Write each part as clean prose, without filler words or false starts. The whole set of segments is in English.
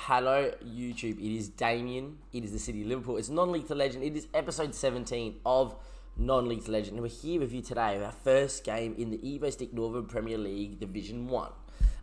Hello, YouTube. It is Damien. It is the City of Liverpool. It's Non-Lethal Legend. It is episode 17 of Non-Lethal Legend. And we're here with you today, our first game in the Evo Stick Northern Premier League Division 1.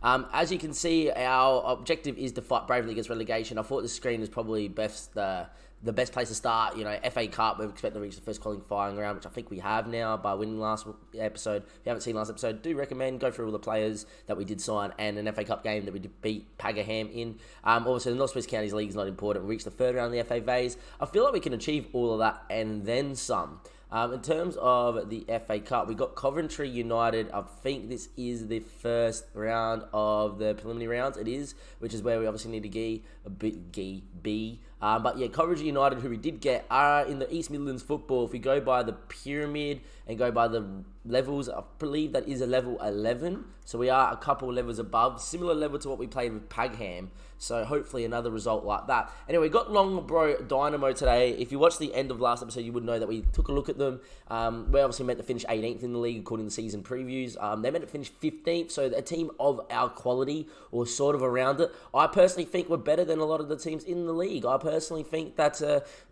As you can see, our objective is to fight bravely against relegation. I thought the screen is probably the best place to start. You know, FA Cup, we're expecting to reach the first qualifying round, which I think we have now by winning last episode. If you haven't seen last episode, do recommend go through all the players that we did sign and an FA Cup game that we did beat Pagham in. Also, the North West Counties League is not important. We reached the third round of the FA Vase. I feel like we can achieve all of that and then some. In terms of the FA Cup, we got Coventry United. I think this is the first round of the preliminary rounds. It is, which is where we obviously need to B. But yeah, Coventry United, who we did get, are in the East Midlands football. If we go by the pyramid and go by the levels, I believe that is a level 11. So we are a couple levels above, similar level to what we played with Pagham. So hopefully another result like that. Anyway, we got Longborough Dynamo today. If you watched the end of last episode, you would know that we took a look at them. We're obviously meant to finish 18th in the league according to season previews. They're meant to finish 15th, so a team of our quality or sort of around it. I personally think we're better than a lot of the teams in the league. I personally think that,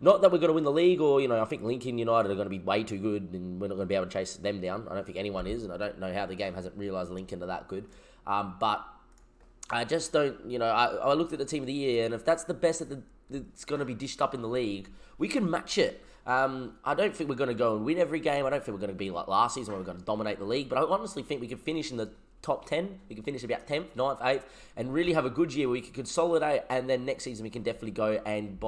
not that we're going to win the league or, I think Lincoln United are going to be way too good and we're not going to be able to chase them down. I don't think anyone is, and I don't know how the game hasn't realised Lincoln are that good. But I just don't, I looked at the team of the year, and if that's the best that's going to be dished up in the league, we can match it. I don't think we're going to go and win every game. I don't think we're going to be like last season where we're going to dominate the league, but I honestly think we can finish in the top 10. We can finish about 10th, 9th, 8th, and really have a good year where we can consolidate, and then next season we can definitely go and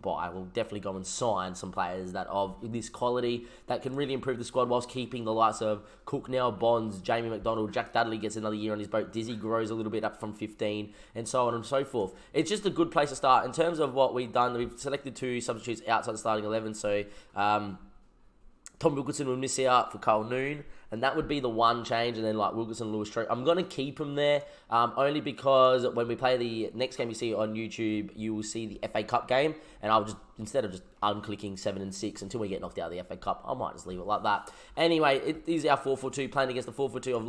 we'll definitely go and sign some players that of this quality that can really improve the squad whilst keeping the likes of Cooknell, Bonds, Jamie McDonald, Jack Dudley gets another year on his boat, Dizzy grows a little bit up from 15, and so on and so forth. It's just a good place to start. In terms of what we've done, we've selected 2 substitutes outside the starting 11, so Tom Wilkinson will miss out for Carl Noon, and that would be the one change, and then like Wilkinson, Lewis Stroke. I'm going to keep him there, only because when we play the next game you see on YouTube, you will see the FA Cup game, and I'll just, instead of just unclicking 7 and 6 until we get knocked out of the FA Cup, I might just leave it like that. Anyway, it is our 4-4-2, playing against the 4-4-2 of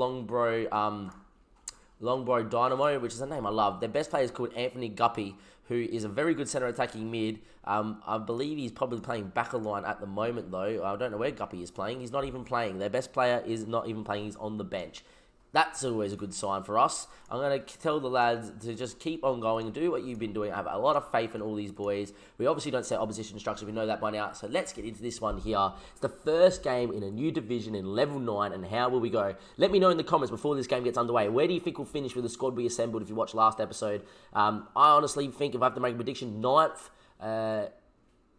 Longborough Dynamo, which is a name I love. Their best player is called Anthony Guppy, who is a very good centre attacking mid. I believe he's probably playing backer line at the moment, though. I don't know where Guppy is playing. He's not even playing. Their best player is not even playing. He's on the bench. That's always a good sign for us. I'm going to tell the lads to just keep on going, do what you've been doing. I have a lot of faith in all these boys. We obviously don't set opposition structure. We know that by now. So let's get into this one here. It's the first game in a new division in level 9. And how will we go? Let me know in the comments before this game gets underway. Where do you think we'll finish with the squad we assembled if you watched last episode? I honestly think if I have to make a prediction, 9th.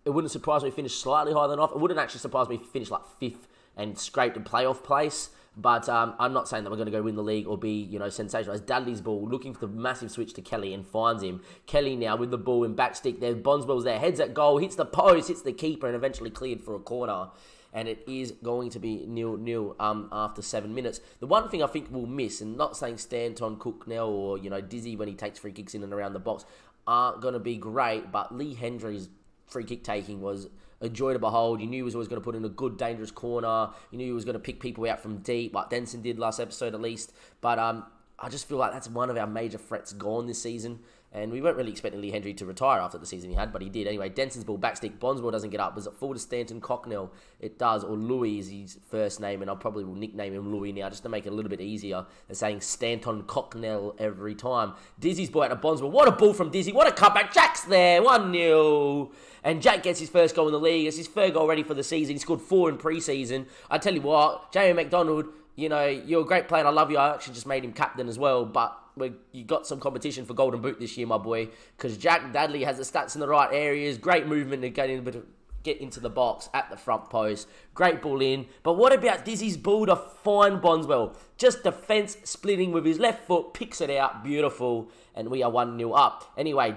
It wouldn't surprise me if we finished slightly higher than off. It wouldn't actually surprise me if we finished like 5th and scraped a playoff place. But I'm not saying that we're going to go win the league or be, sensational. As Dudley's ball, looking for the massive switch to Kelly and finds him. Kelly now with the ball in backstick. There's Bondswell's there. Heads at goal. Hits the post. Hits the keeper and eventually cleared for a corner. And it is going to be 0-0 after 7 minutes. The one thing I think we'll miss, and not saying Stanton, Cooknell, or, Dizzy when he takes free kicks in and around the box, aren't going to be great. But Lee Hendry's free kick taking was a joy to behold. You knew he was always going to put in a good, dangerous corner. You knew he was going to pick people out from deep, like Denson did last episode at least. But I just feel like that's one of our major threats gone this season. And we weren't really expecting Lee Hendry to retire after the season he had, but he did. Anyway, Denson's ball, backstick, Bondswell doesn't get up. Was it forward to Stanton, Cocknell? It does, or Louis is his first name, and I probably will nickname him Louis now just to make it a little bit easier than saying Stanton Cocknell every time. Dizzy's ball out to Bondswell. What a ball from Dizzy. What a cutback. Jack's there. 1-0. And Jack gets his first goal in the league. It's his third goal already for the season. He scored 4 in pre-season. I tell you what, Jamie McDonald, you're a great player and I love you. I actually just made him captain as well, but you got some competition for Golden Boot this year, my boy, because Jack Dudley has the stats in the right areas. Great movement to get into the box at the front post. Great ball in. But what about Dizzy's ball to find Bondswell? Just defence splitting with his left foot, picks it out. Beautiful. And we are 1-0 up. Anyway,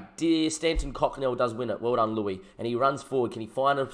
Stanton Cocknell does win it. Well done, Louis. And he runs forward. Can he find a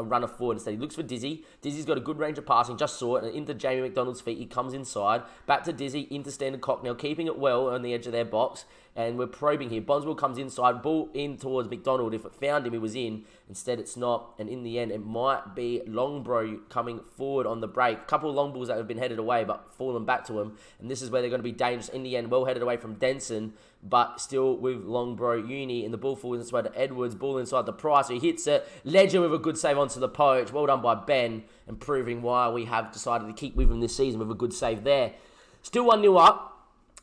runner forward instead? He looks for Dizzy. Dizzy's got a good range of passing. Just saw it. And into Jamie McDonald's feet. He comes inside. Back to Dizzy. Into Stanton Cocknell. Keeping it well on the edge of their box. and we're probing here. Boswell comes inside, ball in towards McDonald. If it found him, he was in. Instead, it's not. And in the end, it might be Longbro coming forward on the break. A couple of long balls that have been headed away, but fallen back to him. And this is where they're going to be dangerous. In the end, well headed away from Denson, but still with Longbro Uni. And the ball forward inside to Edwards. Ball inside the Price, who hits it. Legend with a good save onto the poach. Well done by Ben, and proving why we have decided to keep with him this season with a good save there. Still 1-0 up.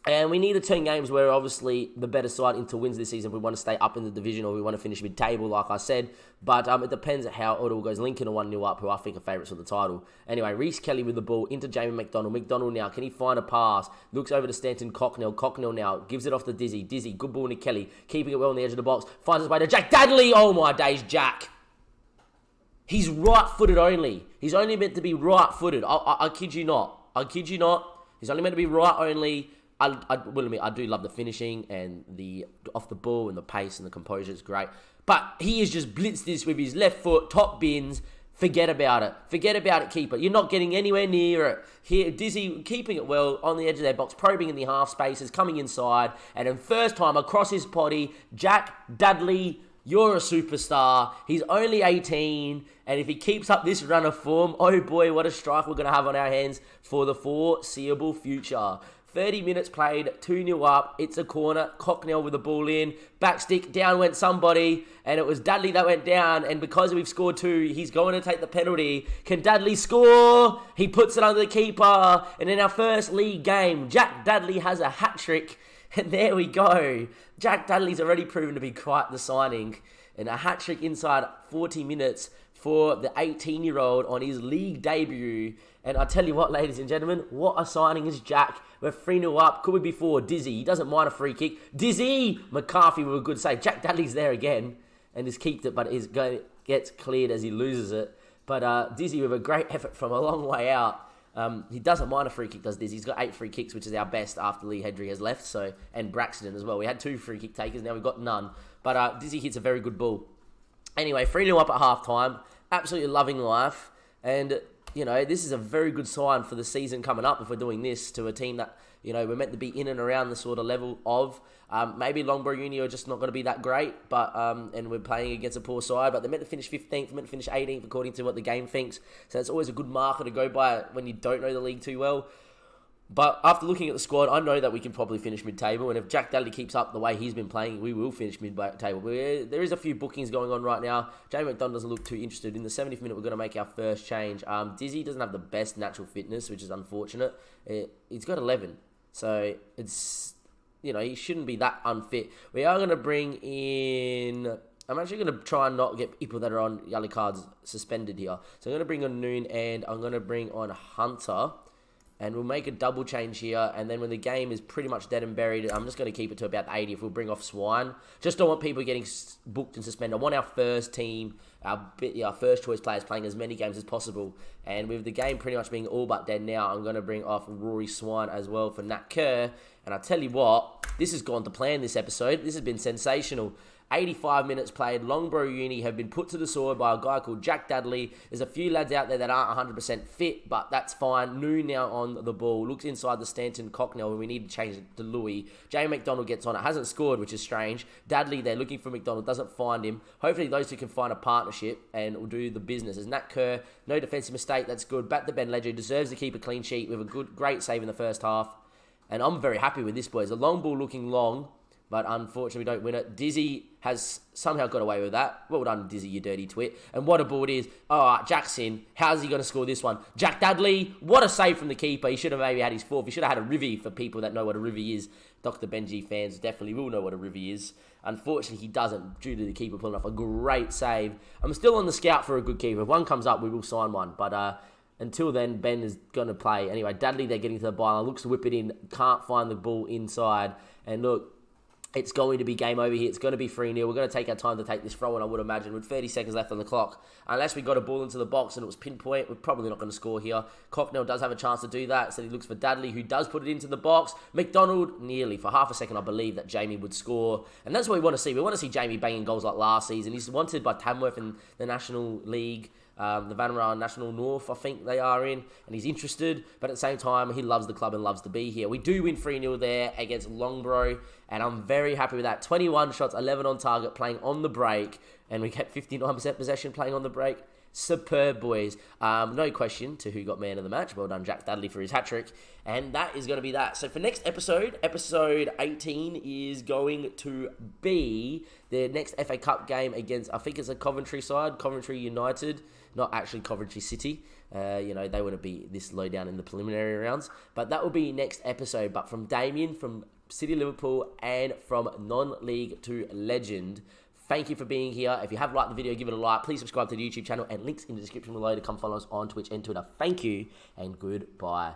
And we need to turn games where obviously the better side into wins this season if we want to stay up in the division or we want to finish mid-table, like I said. But it depends how it all goes. Lincoln are 1-0 up, who I think are favourites for the title. Anyway, Reece Kelly with the ball into Jamie McDonald. McDonald now, can he find a pass? Looks over to Stanton Cocknell. Cocknell now gives it off to Dizzy. Dizzy, good ball to Kelly. Keeping it well on the edge of the box. Finds his way to Jack Dudley. Oh my days, Jack. He's right-footed only. He's only meant to be right-footed. I kid you not. I kid you not. He's only meant to be right only. I will admit, I do love the finishing and the off the ball and the pace and the composure is great. But he has just blitzed this with his left foot, top bins. Forget about it. Forget about it, keeper. You're not getting anywhere near it. Here, Dizzy keeping it well on the edge of their box, probing in the half spaces, coming inside. And then first time across his potty, Jack Dudley, you're a superstar. He's only 18. And if he keeps up this run of form, oh boy, what a strike we're going to have on our hands for the foreseeable future. 30 minutes played, 2-0 up. It's a corner. Cocknell with the ball in. Backstick, down went somebody. And it was Dudley that went down. And because we've scored 2, he's going to take the penalty. Can Dudley score? He puts it under the keeper. And in our first league game, Jack Dudley has a hat-trick. And there we go. Jack Dudley's already proven to be quite the signing. And a hat-trick inside 40 minutes for the 18-year-old on his league debut. And I tell you what, ladies and gentlemen, what a signing is Jack. We're 3-0 up. Could we be 4? Dizzy. He doesn't mind a free kick. Dizzy! McCarthy with a good save. Jack Dudley's there again and has kept it, but gets cleared as he loses it. But Dizzy with a great effort from a long way out. He doesn't mind a free kick, does Dizzy. He's got 8 free kicks, which is our best after Lee Hedry has left, and Braxton as well. We had 2 free kick takers, now we've got none. But Dizzy hits a very good ball. Anyway, 3-0 up at half-time. Absolutely loving life. And, you know, this is a very good sign for the season coming up if we're doing this to a team that, you know, we're meant to be in and around the sort of level of. Maybe Longbro Uni are just not going to be that great, but and we're playing against a poor side, but they're meant to finish 15th, they're meant to finish 18th according to what the game thinks. So it's always a good marker to go by when you don't know the league too well. But after looking at the squad, I know that we can probably finish mid-table. And if Jack Dudley keeps up the way he's been playing, we will finish mid-table. There is a few bookings going on right now. Jamie McDonald doesn't look too interested. In the 70th minute, we're going to make our first change. Dizzy doesn't have the best natural fitness, which is unfortunate. He's got 11. So it's, you know, he shouldn't be that unfit. We are going to bring in... I'm actually going to try and not get people that are on yellow cards suspended here. So I'm going to bring on Noon and I'm going to bring on Hunter. And we'll make a double change here. And then when the game is pretty much dead and buried, I'm just going to keep it to about 80 if we'll bring off Swine. Just don't want people getting booked and suspended. I want our first team, our first choice players playing as many games as possible. And with the game pretty much being all but dead now, I'm going to bring off Rory Swine as well for Nat Kerr. And I tell you what, this has gone to plan this episode. This has been sensational. 85 minutes played. Longbro Uni have been put to the sword by a guy called Jack Dudley. There's a few lads out there that aren't 100% fit, but that's fine. Noon now on the ball. Looks inside the Stanton Cocknell, and we need to change it to Louis. Jamie McDonald gets on it. Hasn't scored, which is strange. Dudley, they're looking for McDonald. Doesn't find him. Hopefully those two can find a partnership and will do the business. As Nat Kerr, no defensive mistake. That's good. Back to Ben Ledger. Deserves to keep a clean sheet with a great save in the first half. And I'm very happy with this, boys. A long ball looking long. But unfortunately, we don't win it. Dizzy has somehow got away with that. Well done, Dizzy, you dirty twit. And what a ball it is. Oh, Jackson, how's he going to score this one? Jack Dudley, what a save from the keeper. He should have maybe had his 4th. He should have had a rivy for people that know what a rivy is. Dr. Benji fans definitely will know what a rivy is. Unfortunately, he doesn't due to the keeper pulling off a great save. I'm still on the scout for a good keeper. If one comes up, we will sign one. But until then, Ben is going to play. Anyway, Dudley, they're getting to the byline. Looks to whip it in. Can't find the ball inside. And look, it's going to be game over here. It's going to be 3-0. We're going to take our time to take this throw in, I would imagine, with 30 seconds left on the clock. Unless we got a ball into the box and it was pinpoint, we're probably not going to score here. Cocknell does have a chance to do that, so he looks for Dudley, who does put it into the box. McDonald, nearly. For half a second, I believe that Jamie would score. And that's what we want to see. We want to see Jamie banging goals like last season. He's wanted by Tamworth in the National League. the Vanarama National North, I think they are in, and he's interested, but at the same time, he loves the club and loves to be here. We do win 3-0 there against Longborough, and I'm very happy with that. 21 shots, 11 on target, playing on the break, and we get 59% possession playing on the break. Superb, boys. No question to who got man of the match. Well done, Jack Dudley, for his hat-trick. And that is going to be that. So for next episode, episode 18 is going to be the next FA Cup game against, I think it's a Coventry side, Coventry United, not actually Coventry City. They wouldn't be this low down in the preliminary rounds. But that will be next episode. But from Damien, from City Liverpool, and from non-league to legend, thank you for being here. If you have liked the video, give it a like. Please subscribe to the YouTube channel and links in the description below to come follow us on Twitch and Twitter. Thank you and goodbye.